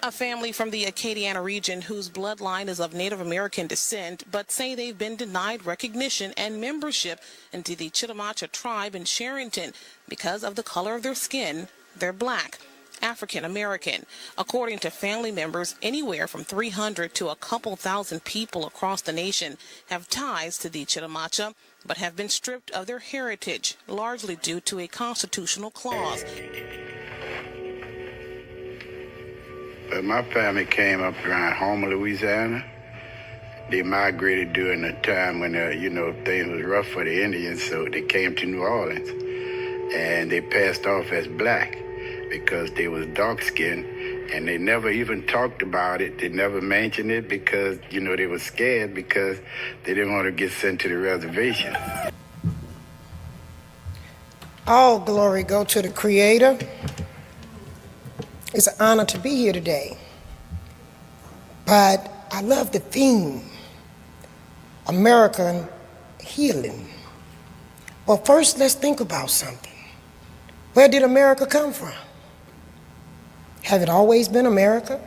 A family from the Acadiana region whose bloodline is of Native American descent, but say they've been denied recognition and membership into the Chitimacha tribe in Sherrington because of the color of their skin. They're black, African American. According to family members, anywhere from 300 to a couple thousand people across the nation have ties to the Chitimacha, but have been stripped of their heritage, largely due to a constitutional clause. My family came up around Homer, Louisiana. They migrated during the time when, things was rough for the Indians, so they came to New Orleans. And they passed off as black because they was dark-skinned, and they never even talked about it. They never mentioned it because, they were scared because they didn't want to get sent to the reservation. All glory go to the Creator. It's an honor to be here today. But I love the theme, American healing. Well, first, let's think about something. Where did America come from? Have it always been America?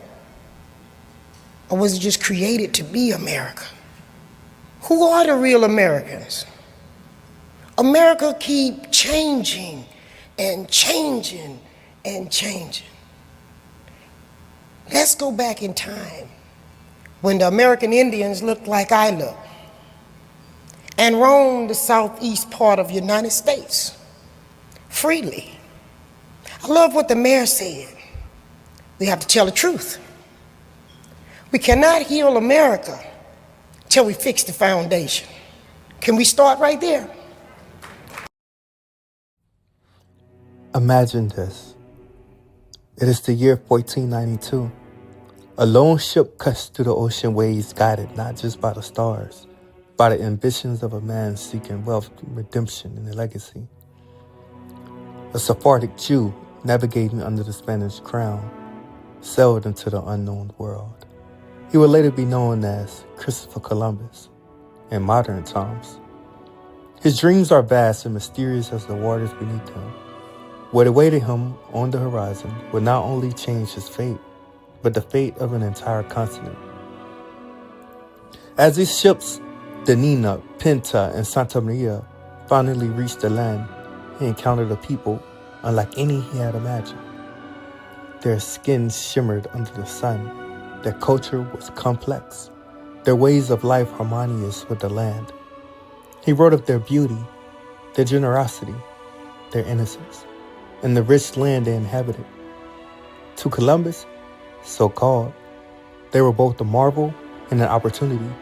Or was it just created to be America? Who are the real Americans? America keep changing and changing and changing. Let's go back in time when the American Indians looked like I look and roamed the southeast part of the United States freely. I love what the mayor said. We have to tell the truth. We cannot heal America till we fix the foundation. Can we start right there? Imagine this. It is the year 1492. A lone ship cuts through the ocean waves, guided not just by the stars, by the ambitions of a man seeking wealth, redemption, and a legacy. A Sephardic Jew navigating under the Spanish crown sailed into the unknown world. He would later be known as Christopher Columbus in modern times. His dreams are vast and mysterious as the waters beneath him. What awaited him on the horizon would not only change his fate, but the fate of an entire continent. As these ships, the Nina, Pinta, and Santa Maria, finally reached the land, he encountered a people unlike any he had imagined. Their skins shimmered under the sun. Their culture was complex. Their ways of life harmonious with the land. He wrote of their beauty, their generosity, their innocence, and the rich land they inhabited. To Columbus, so-called, they were both a marvel and an opportunity.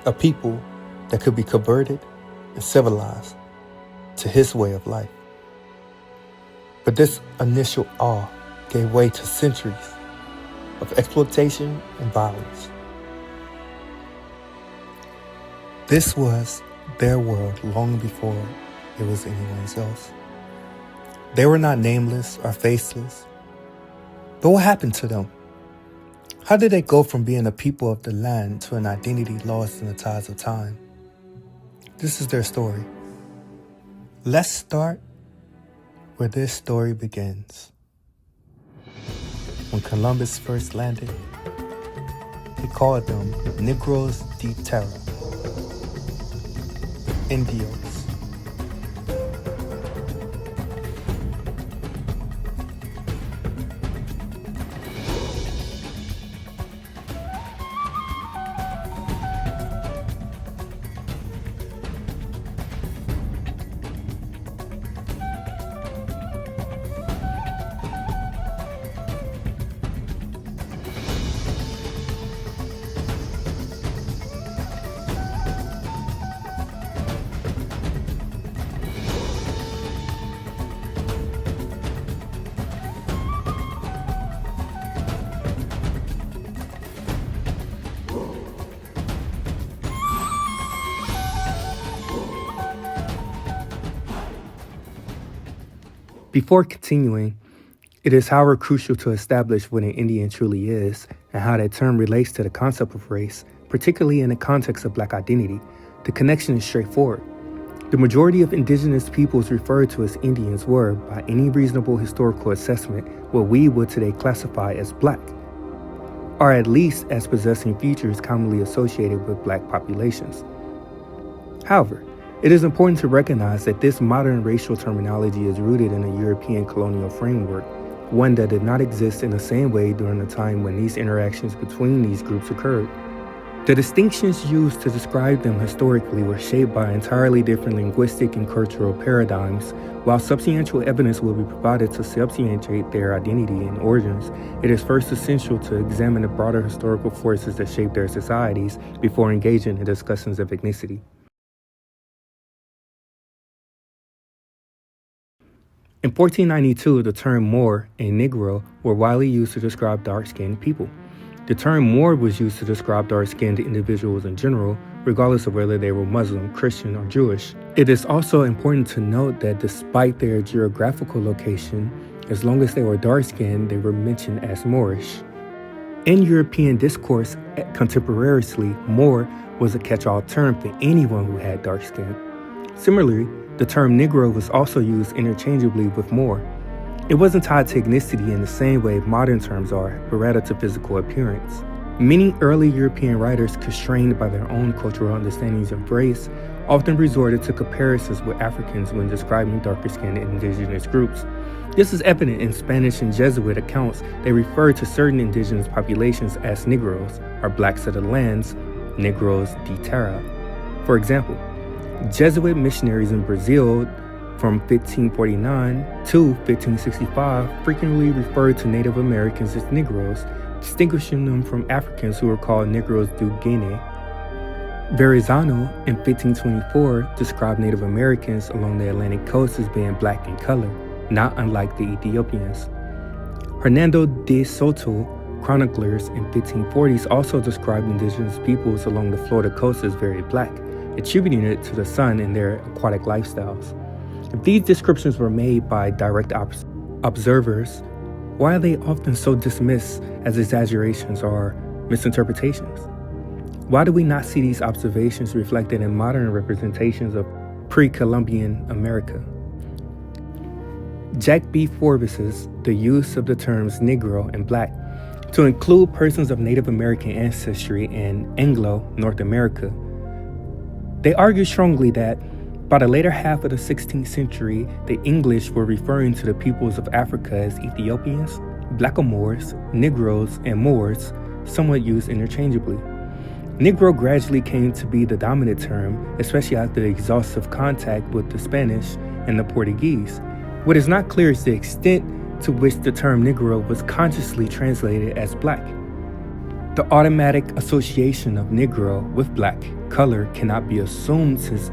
A people that could be converted and civilized to his way of life. But this initial awe gave way to centuries of exploitation and violence. This was their world long before it was anyone's else. They were not nameless or faceless. But what happened to them? How did they go from being a people of the land to an identity lost in the tides of time? This is their story. Let's start where this story begins. When Columbus first landed, he called them Negroes de Terra, Indios. Before continuing, it is however crucial to establish what an Indian truly is and how that term relates to the concept of race, particularly in the context of Black identity. The connection is straightforward. The majority of indigenous peoples referred to as Indians were, by any reasonable historical assessment, what we would today classify as black, or at least as possessing features commonly associated with black populations. However, it is important to recognize that this modern racial terminology is rooted in a European colonial framework, one that did not exist in the same way during the time when these interactions between these groups occurred. The distinctions used to describe them historically were shaped by entirely different linguistic and cultural paradigms. While substantial evidence will be provided to substantiate their identity and origins, it is first essential to examine the broader historical forces that shape their societies before engaging in discussions of ethnicity. In 1492, the term Moor and Negro were widely used to describe dark-skinned people. The term Moor was used to describe dark-skinned individuals in general, regardless of whether they were Muslim, Christian, or Jewish. It is also important to note that despite their geographical location, as long as they were dark-skinned, they were mentioned as Moorish. In European discourse contemporaneously, Moor was a catch-all term for anyone who had dark skin. Similarly, the term Negro was also used interchangeably with Moor. It wasn't tied to ethnicity in the same way modern terms are, but rather to physical appearance. Many early European writers, constrained by their own cultural understandings of race, often resorted to comparisons with Africans when describing darker-skinned indigenous groups. This is evident in Spanish and Jesuit accounts. They refer to certain indigenous populations as Negroes, or blacks of the lands, Negroes de Terra. For example, Jesuit missionaries in Brazil from 1549 to 1565 frequently referred to Native Americans as Negroes, distinguishing them from Africans who were called Negroes do Guinea. Verrazano in 1524 described Native Americans along the Atlantic coast as being black in color, not unlike the Ethiopians. Hernando de Soto, chroniclers in 1540s, also described indigenous peoples along the Florida coast as very black, attributing it to the sun and their aquatic lifestyles. If these descriptions were made by direct observers, why are they often so dismissed as exaggerations or misinterpretations? Why do we not see these observations reflected in modern representations of pre-Columbian America? Jack B. Forbes's The Use of the Terms Negro and Black to include persons of Native American ancestry in Anglo North America. They argue strongly that by the later half of the 16th century, the English were referring to the peoples of Africa as Ethiopians, Blackamoors, Negroes, and Moors, somewhat used interchangeably. Negro gradually came to be the dominant term, especially after the exhaustive contact with the Spanish and the Portuguese. What is not clear is the extent to which the term Negro was consciously translated as black. The automatic association of Negro with black color cannot be assumed, since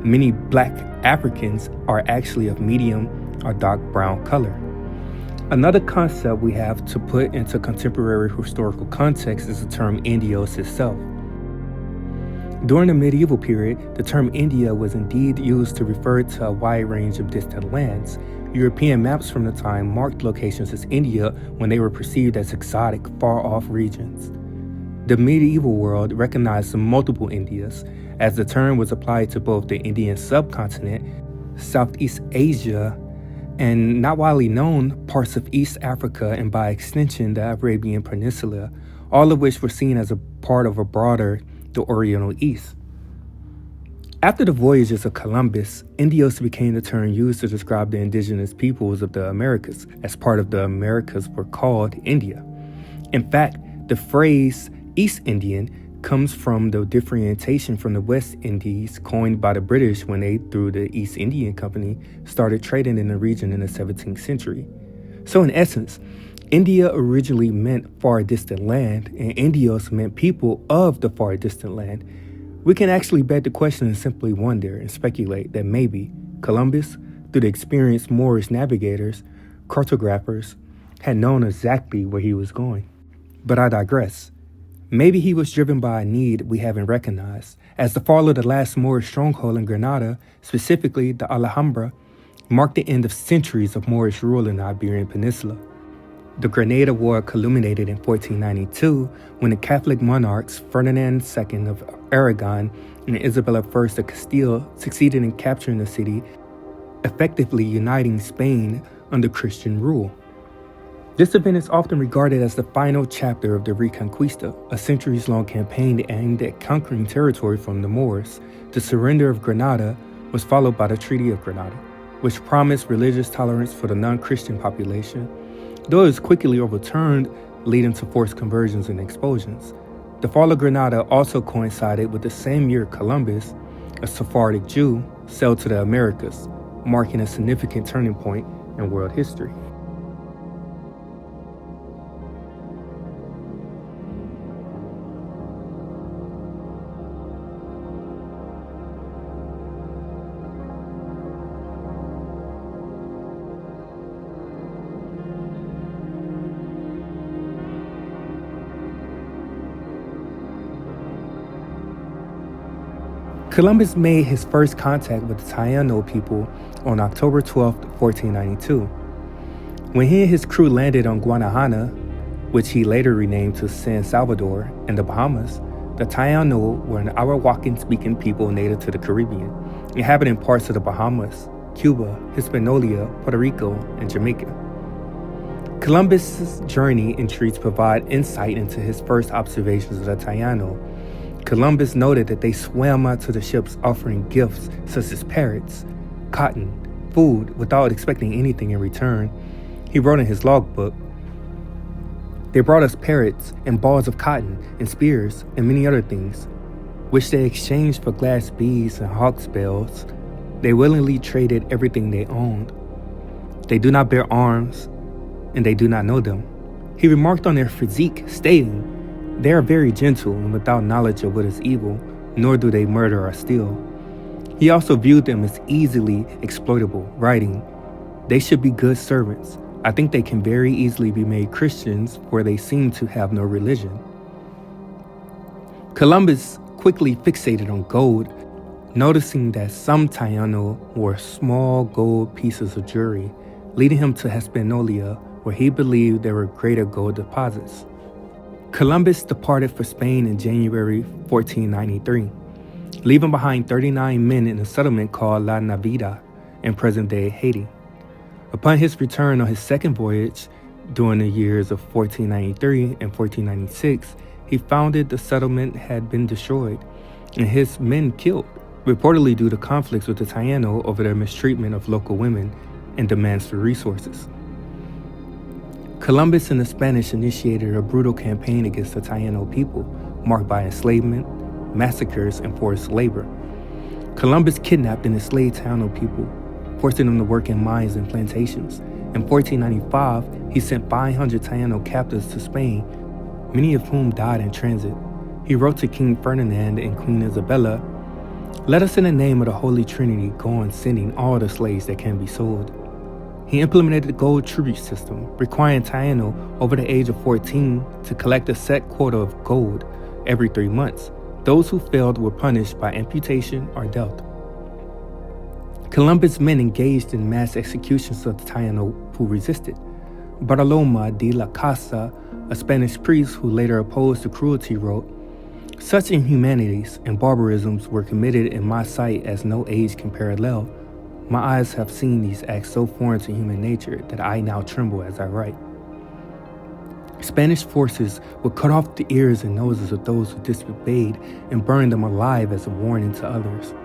many black Africans are actually of medium or dark brown color. Another concept we have to put into contemporary historical context is the term Indios itself. During the medieval period, the term India was indeed used to refer to a wide range of distant lands. European maps from the time marked locations as India when they were perceived as exotic, far-off regions. The medieval world recognized multiple Indias, as the term was applied to both the Indian subcontinent, Southeast Asia, and not widely known parts of East Africa, and by extension the Arabian Peninsula, all of which were seen as a part of a broader, the Oriental East. After the voyages of Columbus, Indios became the term used to describe the indigenous peoples of the Americas, as part of the Americas were called India. In fact, the phrase East Indian comes from the differentiation from the West Indies coined by the British when they, through the East Indian Company, started trading in the region in the 17th century. So in essence, India originally meant far distant land, and Indios meant people of the far distant land. We can actually beg the question and simply wonder and speculate that maybe Columbus, through the experienced Moorish navigators, cartographers, had known exactly where he was going. But I digress. Maybe he was driven by a need we haven't recognized, as the fall of the last Moorish stronghold in Granada, specifically the Alhambra, marked the end of centuries of Moorish rule in the Iberian Peninsula. The Granada War culminated in 1492 when the Catholic monarchs Ferdinand II of Aragon and Isabella I of Castile succeeded in capturing the city, effectively uniting Spain under Christian rule. This event is often regarded as the final chapter of the Reconquista, a centuries-long campaign aimed at conquering territory from the Moors. The surrender of Granada was followed by the Treaty of Granada, which promised religious tolerance for the non-Christian population, though it was quickly overturned, leading to forced conversions and expulsions. The fall of Granada also coincided with the same year Columbus, a Sephardic Jew, sailed to the Americas, marking a significant turning point in world history. Columbus made his first contact with the Taino people on October 12, 1492. When he and his crew landed on Guanahana, which he later renamed to San Salvador, in the Bahamas, the Taino were an Arawakan-speaking people native to the Caribbean, inhabiting parts of the Bahamas, Cuba, Hispaniola, Puerto Rico, and Jamaica. Columbus's journey entries provide insight into his first observations of the Taino. Columbus noted that they swam out to the ships offering gifts such as parrots, cotton, food, without expecting anything in return. He wrote in his logbook, "They brought us parrots and balls of cotton and spears and many other things, which they exchanged for glass beads and hawk's bells. They willingly traded everything they owned. They do not bear arms, and they do not know them." He remarked on their physique, stating, "They are very gentle and without knowledge of what is evil, nor do they murder or steal." He also viewed them as easily exploitable, writing, "They should be good servants. I think they can very easily be made Christians, for they seem to have no religion." Columbus quickly fixated on gold, noticing that some Taino wore small gold pieces of jewelry, leading him to Hispaniola, where he believed there were greater gold deposits. Columbus departed for Spain in January 1493, leaving behind 39 men in a settlement called La Navidad in present-day Haiti. Upon his return on his second voyage, during the years of 1493 and 1496, he found the settlement had been destroyed and his men killed, reportedly due to conflicts with the Taino over their mistreatment of local women and demands for resources. Columbus and the Spanish initiated a brutal campaign against the Taino people, marked by enslavement, massacres, and forced labor. Columbus kidnapped and enslaved Taino people, forcing them to work in mines and plantations. In 1495, he sent 500 Taino captives to Spain, many of whom died in transit. He wrote to King Ferdinand and Queen Isabella, "Let us in the name of the Holy Trinity go on sending all the slaves that can be sold." He implemented the gold tribute system, requiring Taino over the age of 14 to collect a set quota of gold every 3 months. Those who failed were punished by amputation or death. Columbus' men engaged in mass executions of the Taino who resisted. Bartolomé de la Casa, a Spanish priest who later opposed the cruelty, wrote, "Such inhumanities and barbarisms were committed in my sight as no age can parallel. My eyes have seen these acts so foreign to human nature that I now tremble as I write." Spanish forces would cut off the ears and noses of those who disobeyed and burn them alive as a warning to others.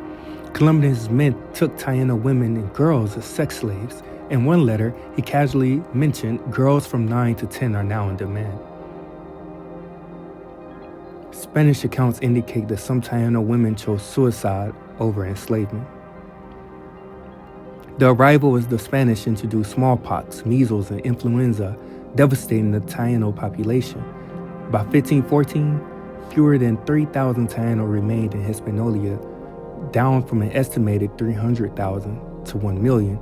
Columbus' men took Taino women and girls as sex slaves. In one letter, he casually mentioned girls from 9 to 10 are now in demand. Spanish accounts indicate that some Taino women chose suicide over enslavement. The arrival of the Spanish introduced smallpox, measles, and influenza, devastating the Taino population. By 1514, fewer than 3,000 Taino remained in Hispaniola, down from an estimated 300,000 to 1 million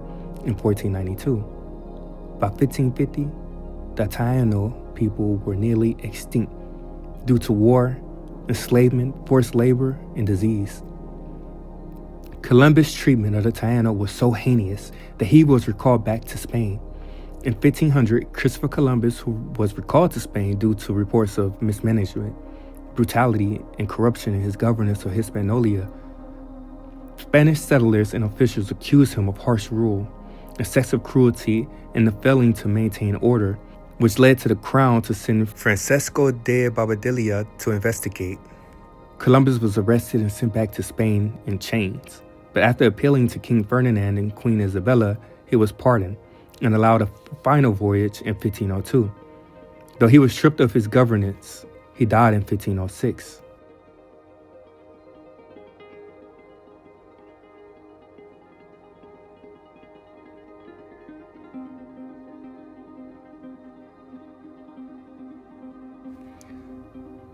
in 1492. By 1550, the Taino people were nearly extinct due to war, enslavement, forced labor, and disease. Columbus' treatment of the Taino was so heinous that he was recalled back to Spain. In 1500, Christopher Columbus, who was recalled to Spain due to reports of mismanagement, brutality, and corruption in his governance of Hispaniola, Spanish settlers and officials accused him of harsh rule, excessive cruelty, and the failing to maintain order, which led to the crown to send Francisco de Bobadilla to investigate. Columbus was arrested and sent back to Spain in chains, but after appealing to King Ferdinand and Queen Isabella, he was pardoned and allowed a final voyage in 1502. Though he was stripped of his governance, he died in 1506.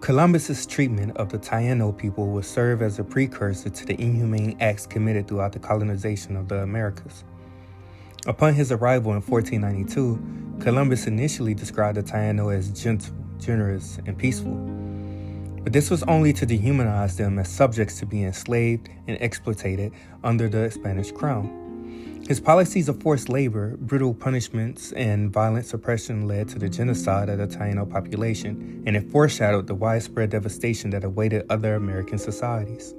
Columbus's treatment of the Taino people would serve as a precursor to the inhumane acts committed throughout the colonization of the Americas. Upon his arrival in 1492, Columbus initially described the Taino as gentle, generous, and peaceful. But this was only to dehumanize them as subjects to be enslaved and exploited under the Spanish crown. His policies of forced labor, brutal punishments, and violent suppression led to the genocide of the Taino population, and it foreshadowed the widespread devastation that awaited other American societies.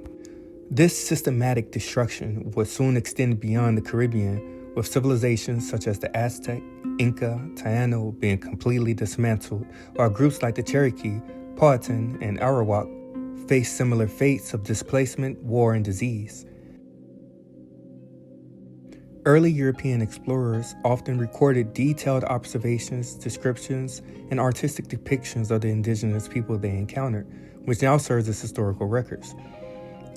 This systematic destruction would soon extend beyond the Caribbean, with civilizations such as the Aztec, Inca, Taino being completely dismantled, while groups like the Cherokee, Powhatan, and Arawak faced similar fates of displacement, war, and disease. Early European explorers often recorded detailed observations, descriptions, and artistic depictions of the indigenous people they encountered, which now serves as historical records.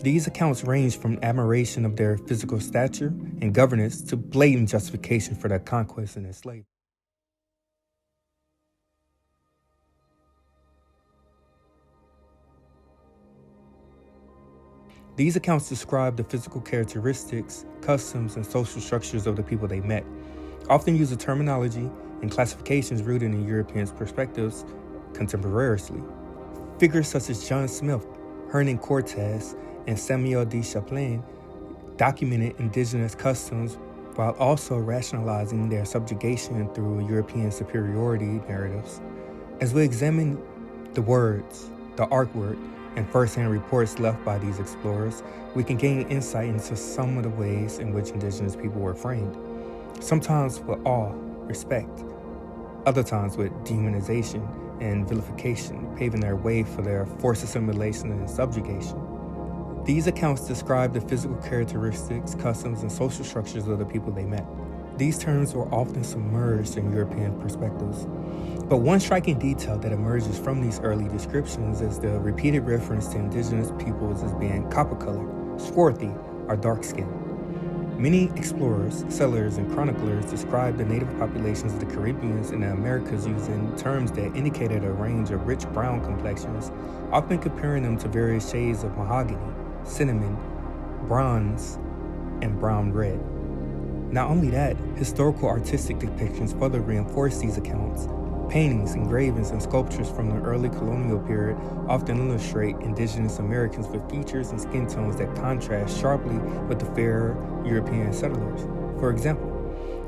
These accounts range from admiration of their physical stature and governance to blatant justification for their conquest and enslavement. These accounts describe the physical characteristics, customs, and social structures of the people they met, often use a terminology and classifications rooted in Europeans' perspectives contemporaneously. Figures such as John Smith, Hernan Cortes, and Samuel de Champlain documented indigenous customs while also rationalizing their subjugation through European superiority narratives. As we examine the words, the artwork, and first-hand reports left by these explorers, we can gain insight into some of the ways in which indigenous people were framed, sometimes with awe, respect, other times with demonization and vilification, paving their way for their forced assimilation and subjugation. These accounts describe the physical characteristics, customs, and social structures of the people they met. These terms were often submerged in European perspectives. But one striking detail that emerges from these early descriptions is the repeated reference to indigenous peoples as being copper-colored, swarthy, or dark-skinned. Many explorers, settlers, and chroniclers described the native populations of the Caribbean and the Americas using terms that indicated a range of rich brown complexions, often comparing them to various shades of mahogany, cinnamon, bronze, and brown red. Not only that, historical artistic depictions further reinforce these accounts. Paintings, engravings, and sculptures from the early colonial period often illustrate indigenous Americans with features and skin tones that contrast sharply with the fairer European settlers. For example,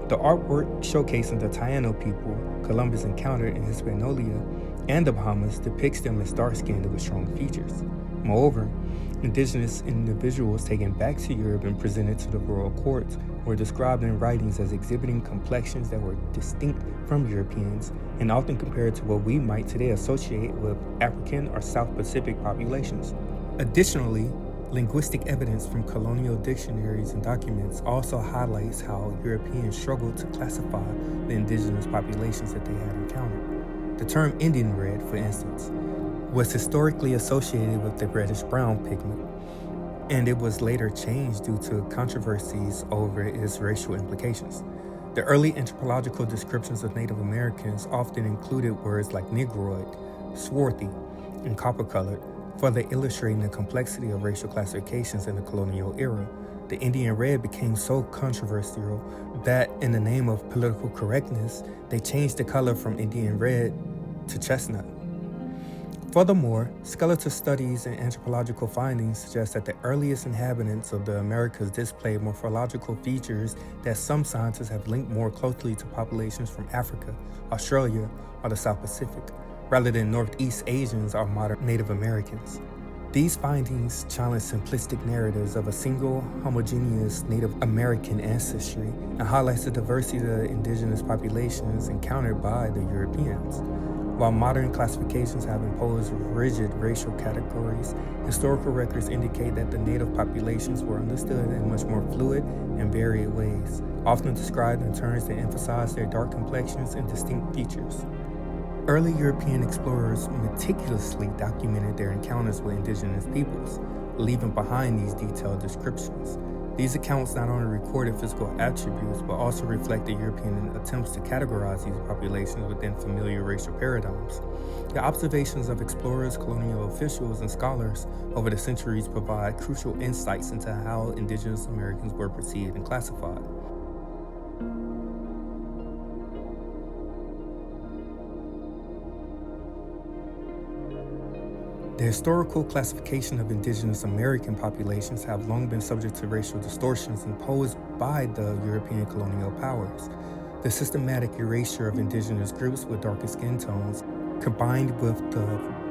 the artwork showcasing the Taino people Columbus encountered in Hispaniola and the Bahamas depicts them as dark-skinned with strong features. Moreover, indigenous individuals taken back to Europe and presented to the royal courts were described in writings as exhibiting complexions that were distinct from Europeans and often compared to what we might today associate with African or South Pacific populations. Additionally, linguistic evidence from colonial dictionaries and documents also highlights how Europeans struggled to classify the indigenous populations that they had encountered. The term Indian red, for instance, was historically associated with the reddish-brown pigment, and it was later changed due to controversies over its racial implications. The early anthropological descriptions of Native Americans often included words like Negroid, swarthy, and copper-colored, further illustrating the complexity of racial classifications in the colonial era. The Indian red became so controversial that, in the name of political correctness, they changed the color from Indian red to chestnut. Furthermore, skeletal studies and anthropological findings suggest that the earliest inhabitants of the Americas displayed morphological features that some scientists have linked more closely to populations from Africa, Australia, or the South Pacific, rather than Northeast Asians or modern Native Americans. These findings challenge simplistic narratives of a single homogeneous Native American ancestry and highlights the diversity of the indigenous populations encountered by the Europeans. While modern classifications have imposed rigid racial categories, historical records indicate that the native populations were understood in much more fluid and varied ways, often described in terms that emphasize their dark complexions and distinct features. Early European explorers meticulously documented their encounters with indigenous peoples, leaving behind these detailed descriptions. These accounts not only recorded physical attributes, but also reflect the European attempts to categorize these populations within familiar racial paradigms. The observations of explorers, colonial officials, and scholars over the centuries provide crucial insights into how indigenous Americans were perceived and classified. The historical classification of indigenous American populations have long been subject to racial distortions imposed by the European colonial powers. The systematic erasure of indigenous groups with darker skin tones, combined with the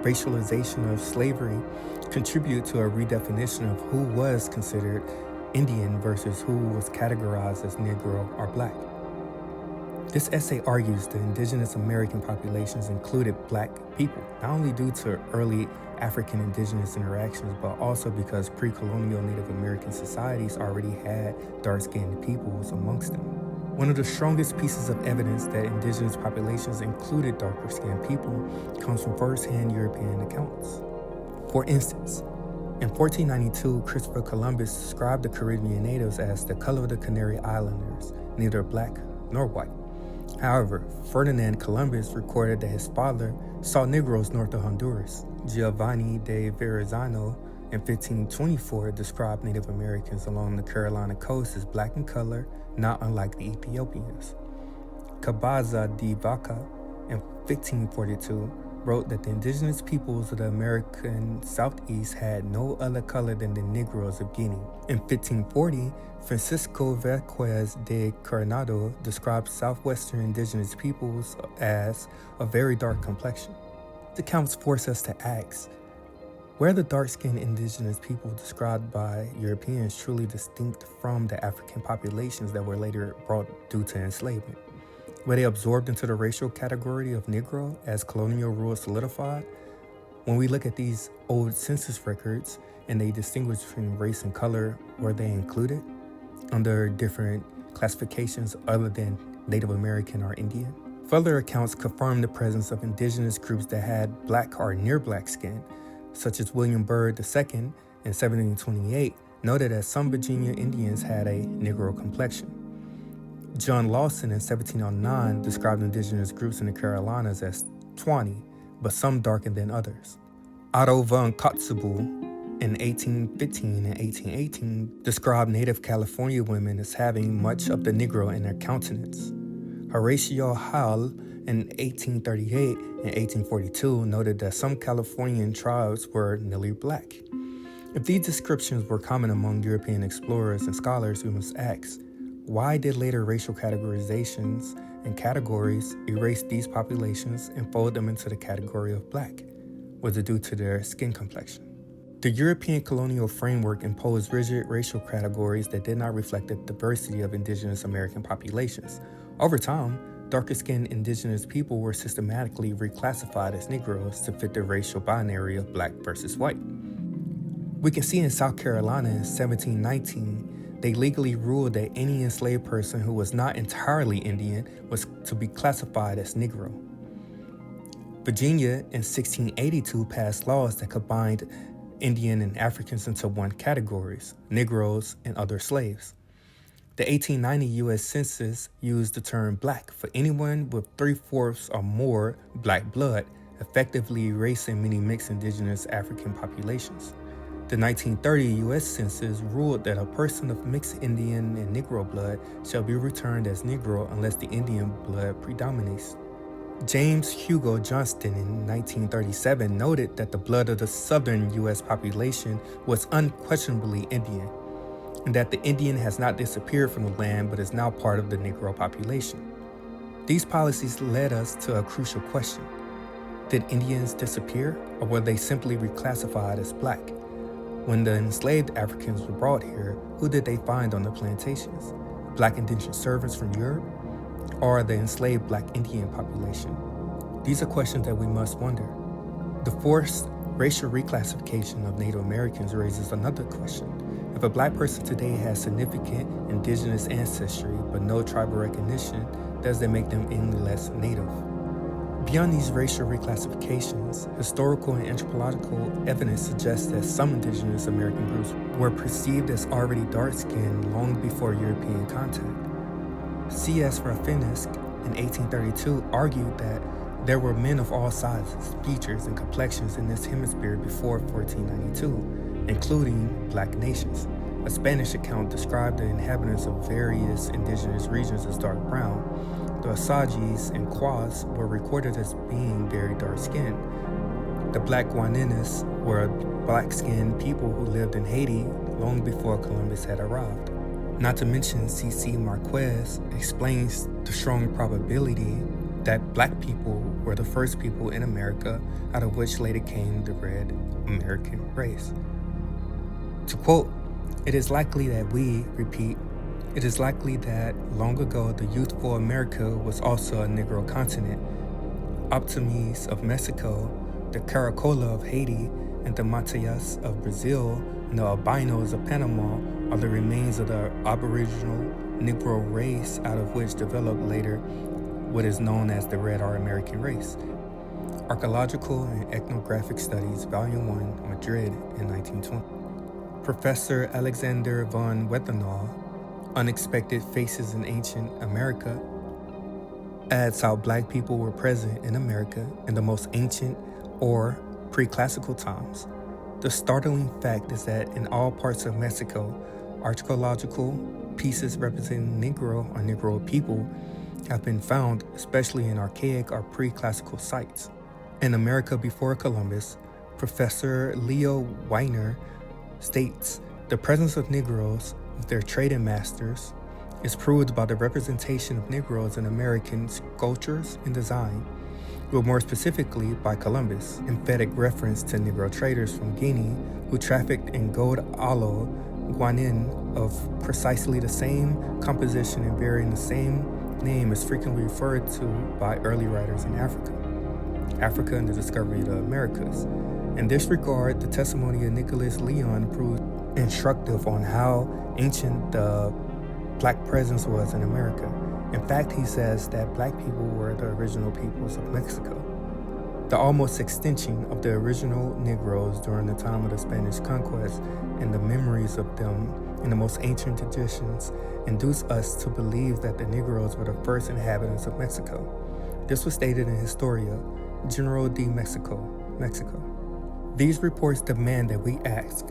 racialization of slavery, contribute to a redefinition of who was considered Indian versus who was categorized as Negro or Black. This essay argues the indigenous American populations included Black people, not only due to early African indigenous interactions, but also because pre-colonial Native American societies already had dark-skinned peoples amongst them. One of the strongest pieces of evidence that indigenous populations included darker-skinned people comes from first-hand European accounts. For instance, in 1492, Christopher Columbus described the Caribbean natives as the color of the Canary Islanders, neither black nor white. However, Ferdinand Columbus recorded that his father saw Negroes north of Honduras. Giovanni de Verrazano in 1524 described Native Americans along the Carolina coast as black in color, not unlike the Ethiopians. Cabaza de Vaca in 1542 wrote that the indigenous peoples of the American Southeast had no other color than the Negroes of Guinea. In 1540, Francisco Vázquez de Coronado described southwestern indigenous peoples as a very dark complexion. The accounts force us to ask, were the dark-skinned indigenous people described by Europeans truly distinct from the African populations that were later brought due to enslavement? Were they absorbed into the racial category of Negro as colonial rule solidified? When we look at these old census records and they distinguish between race and color, were they included under different classifications other than Native American or Indian? Further accounts confirm the presence of indigenous groups that had black or near black skin, such as William Byrd II in 1728 noted that some Virginia Indians had a Negro complexion. John Lawson in 1709 described indigenous groups in the Carolinas as tawny, but some darker than others. Otto von Kotzebue in 1815 and 1818 described native California women as having much of the Negro in their countenance. Horatio Hall in 1838 and 1842 noted that some Californian tribes were nearly black. If these descriptions were common among European explorers and scholars, we must ask, why did later racial categorizations and categories erase these populations and fold them into the category of black? Was it due to their skin complexion? The European colonial framework imposed rigid racial categories that did not reflect the diversity of indigenous American populations. Over time, darker-skinned indigenous people were systematically reclassified as Negroes to fit the racial binary of black versus white. We can see in South Carolina in 1719, they legally ruled that any enslaved person who was not entirely Indian was to be classified as Negro. Virginia in 1682 passed laws that combined Indian and Africans into one categories, Negroes and other slaves. The 1890 U.S. Census used the term black for anyone with 3/4 or more black blood, effectively erasing many mixed indigenous African populations. The 1930 U.S. Census ruled that a person of mixed Indian and Negro blood shall be returned as Negro unless the Indian blood predominates. James Hugo Johnston in 1937 noted that the blood of the southern U.S. population was unquestionably Indian, and that the Indian has not disappeared from the land but is now part of the Negro population. These policies led us to a crucial question. Did Indians disappear, or were they simply reclassified as black? When the enslaved Africans were brought here, who did they find on the plantations? Black indentured servants from Europe, or the enslaved black Indian population? These are questions that we must wonder. The forced racial reclassification of Native Americans raises another question. If a black person today has significant indigenous ancestry but no tribal recognition, does that make them any less Native? Beyond these racial reclassifications, historical and anthropological evidence suggests that some indigenous American groups were perceived as already dark-skinned long before European contact. C.S. Rafinesque in 1832 argued that there were men of all sizes, features, and complexions in this hemisphere before 1492, including black nations. A Spanish account described the inhabitants of various indigenous regions as dark brown. The Osages and Quas were recorded as being very dark-skinned. The Black Guanenas were black-skinned people who lived in Haiti long before Columbus had arrived. Not to mention, C.C. Marquez explains the strong probability that black people were the first people in America, out of which later came the red American race. To quote, "It is likely that it is likely that long ago the youthful America was also a Negro continent. Optimis of Mexico, the Caracola of Haiti, and the Matayas of Brazil, and the Albinos of Panama are the remains of the aboriginal Negro race out of which developed later what is known as the Red American race." Archaeological and Ethnographic Studies, Volume 1, Madrid in 1920. Professor Alexander von Wethenau, Unexpected Faces in Ancient America, adds how black people were present in America in the most ancient or pre-classical times. The startling fact is that in all parts of Mexico, archaeological pieces representing Negro or Negro people have been found, especially in archaic or pre-classical sites. In America before Columbus, Professor Leo Weiner states, the presence of Negroes with their trading masters is proved by the representation of Negroes in American sculptures and design, but more specifically by Columbus, emphatic reference to Negro traders from Guinea who trafficked in gold aloe guanin of precisely the same composition and bearing the same name is frequently referred to by early writers in Africa and the discovery of the Americas. In this regard, the testimony of Nicholas Leon proved instructive on how ancient the black presence was in America. In fact, he says that black people were the original peoples of Mexico. The almost extinction of the original Negroes during the time of the Spanish conquest and the memories of them in the most ancient traditions induce us to believe that the Negroes were the first inhabitants of Mexico. This was stated in Historia General de Mexico. These reports demand that we ask,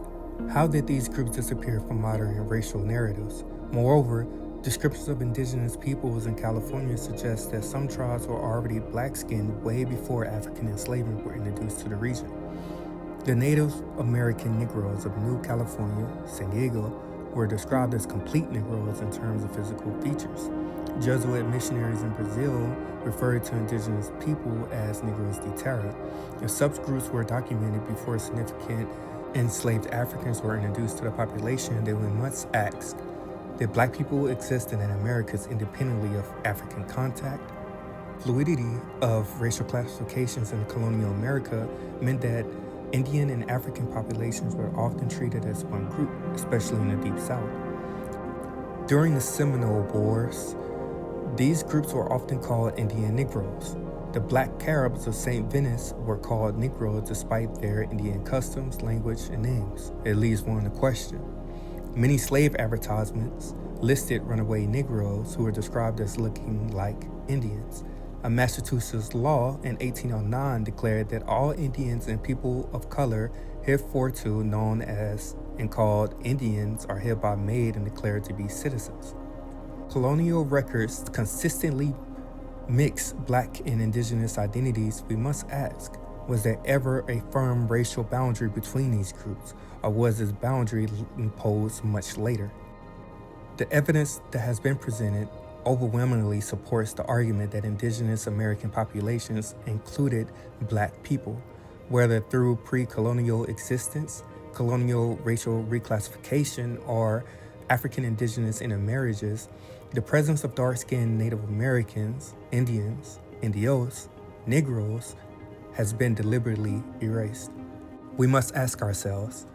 how did these groups disappear from modern racial narratives? Moreover, descriptions of indigenous peoples in California suggest that some tribes were already black-skinned way before African enslavement were introduced to the region. The Native American Negroes of New California, San Diego, were described as complete Negroes in terms of physical features. Jesuit missionaries in Brazil referred to indigenous people as Negroes de Terra. If subgroups were documented before significant enslaved Africans were introduced to the population, then we must ask, did black people exist in the Americas independently of African contact? Fluidity of racial classifications in colonial America meant that Indian and African populations were often treated as one group, especially in the Deep South. During the Seminole Wars, these groups were often called Indian Negroes. The Black Caribs of St. Venice were called Negroes despite their Indian customs, language, and names. It leaves one to question. Many slave advertisements listed runaway Negroes who were described as looking like Indians. A Massachusetts law in 1809 declared that all Indians and people of color hitherto known as and called Indians are hereby made and declared to be citizens. Colonial records consistently mixed Black and Indigenous identities, we must ask, was there ever a firm racial boundary between these groups, or was this boundary imposed much later? The evidence that has been presented overwhelmingly supports the argument that Indigenous American populations included Black people, whether through pre-colonial existence, colonial racial reclassification, or African Indigenous intermarriages. The presence of dark-skinned Native Americans, Indians, Indios, Negroes has been deliberately erased. We must ask ourselves,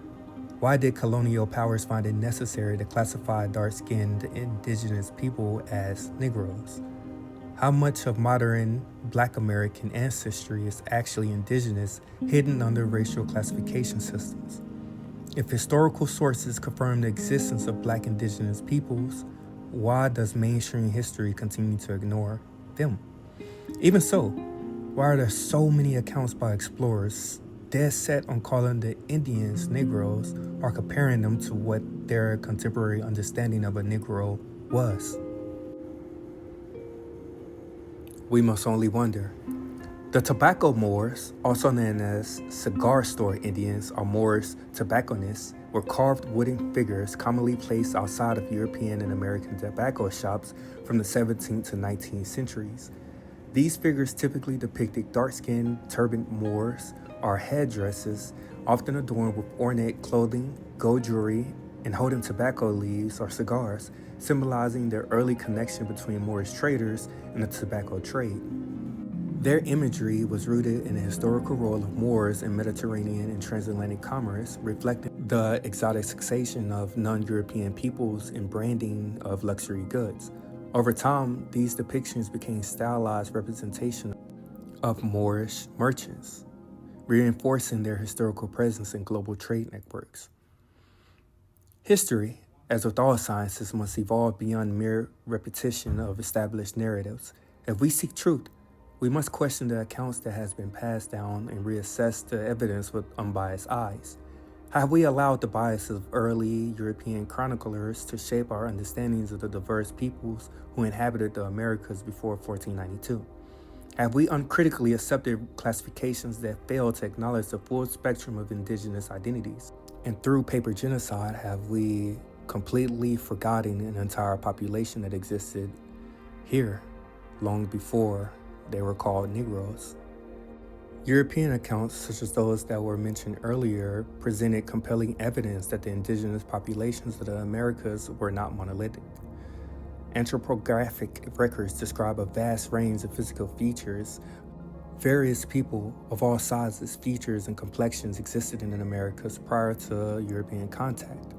why did colonial powers find it necessary to classify dark-skinned indigenous people as Negroes? How much of modern Black American ancestry is actually indigenous, hidden under racial classification systems? If historical sources confirm the existence of Black indigenous peoples, why does mainstream history continue to ignore them? Even so, why are there so many accounts by explorers dead set on calling the Indians Negroes or comparing them to what their contemporary understanding of a Negro was? We must only wonder. The Tabacco Moors, also known as cigar store Indians or Moors tobacconists, were carved wooden figures commonly placed outside of European and American tobacco shops from the 17th to 19th centuries. These figures typically depicted dark-skinned, turbaned Moors or headdresses, often adorned with ornate clothing, gold jewelry, and holding tobacco leaves or cigars, symbolizing their early connection between Moorish traders and the tobacco trade. Their imagery was rooted in the historical role of Moors in Mediterranean and transatlantic commerce, reflecting the exoticization of non-European peoples and branding of luxury goods. Over time, these depictions became stylized representations of Moorish merchants, reinforcing their historical presence in global trade networks. History, as with all sciences, must evolve beyond mere repetition of established narratives. If we seek truth, we must question the accounts that has been passed down and reassess the evidence with unbiased eyes. Have we allowed the bias of early European chroniclers to shape our understandings of the diverse peoples who inhabited the Americas before 1492? Have we uncritically accepted classifications that fail to acknowledge the full spectrum of indigenous identities? And through paper genocide, have we completely forgotten an entire population that existed here long before they were called Negroes? European accounts, such as those that were mentioned earlier, presented compelling evidence that the indigenous populations of the Americas were not monolithic. Anthropographic records describe a vast range of physical features. Various people of all sizes, features, and complexions existed in the Americas prior to European contact.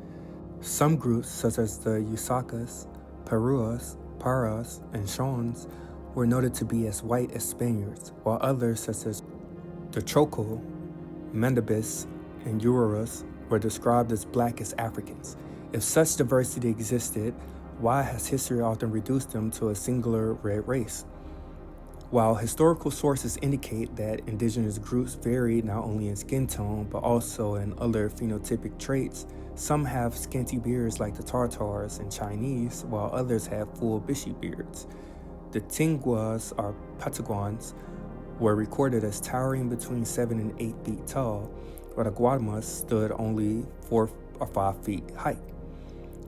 Some groups, such as the Usakas, Peruas, Paras, and Shons, were noted to be as white as Spaniards, while others, such as the Choco, Mandabis, and Urarus, were described as Black as Africans. If such diversity existed, why has history often reduced them to a singular red race? While historical sources indicate that indigenous groups varied not only in skin tone, but also in other phenotypic traits, some have scanty beards like the Tartars and Chinese, while others have full bushy beards. The Tinguas, or Patagons, were recorded as towering between 7 and 8 feet tall, while the Guatemas stood only 4 or 5 feet height.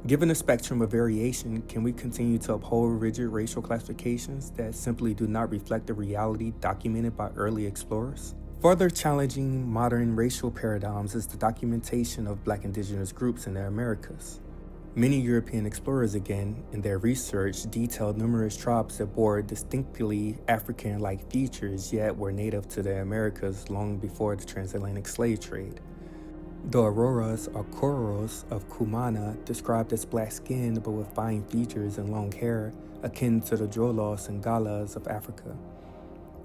Given the spectrum of variation, can we continue to uphold rigid racial classifications that simply do not reflect the reality documented by early explorers? Further challenging modern racial paradigms is the documentation of Black indigenous groups in the Americas. Many European explorers, again, in their research, detailed numerous tribes that bore distinctly African-like features, yet were native to the Americas long before the transatlantic slave trade. The Auroras or Coros of Cumana, described as black-skinned but with fine features and long hair, akin to the Jolos and Galas of Africa.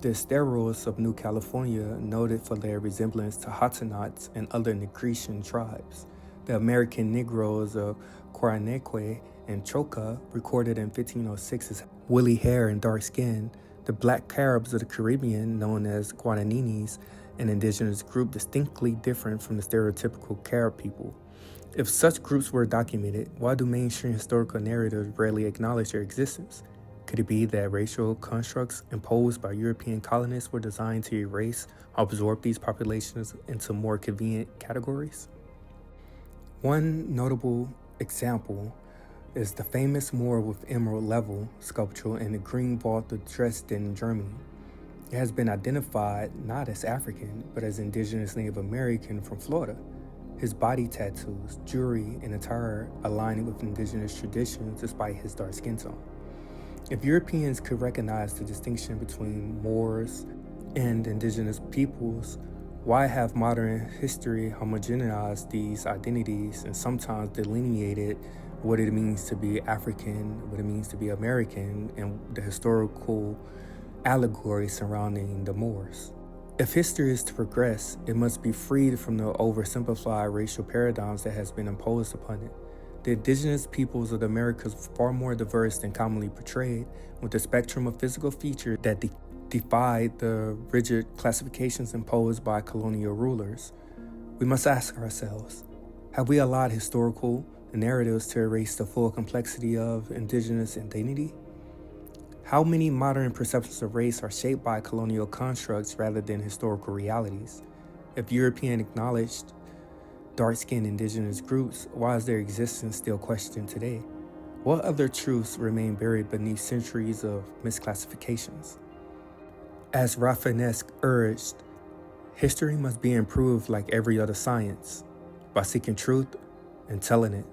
The Esteros of New California, noted for their resemblance to Hattenots and other Negretian tribes. The American Negroes of Coraneque and Choca, recorded in 1506 as woolly hair and dark skin. The Black Caribs of the Caribbean, known as Guananinis, an indigenous group distinctly different from the stereotypical Carib people. If such groups were documented, why do mainstream historical narratives rarely acknowledge their existence? Could it be that racial constructs imposed by European colonists were designed to erase or absorb these populations into more convenient categories? One notable example is the famous Moor with emerald level sculpture in the Green Vault of Dresden, Germany. It has been identified not as African, but as indigenous Native American from Florida. His body tattoos, jewelry, and attire align with indigenous traditions despite his dark skin tone. If Europeans could recognize the distinction between Moors and indigenous peoples, why have modern history homogenized these identities and sometimes delineated what it means to be African, what it means to be American, and the historical allegory surrounding the Moors? If history is to progress, it must be freed from the oversimplified racial paradigms that has been imposed upon it. The indigenous peoples of the Americas are far more diverse than commonly portrayed, with a spectrum of physical features that defied the rigid classifications imposed by colonial rulers. We must ask ourselves, have we allowed historical narratives to erase the full complexity of indigenous identity? How many modern perceptions of race are shaped by colonial constructs rather than historical realities? If Europeans acknowledged dark-skinned indigenous groups, why is their existence still questioned today? What other truths remain buried beneath centuries of misclassifications? As Rafinesque urged, history must be improved like every other science, by seeking truth and telling it.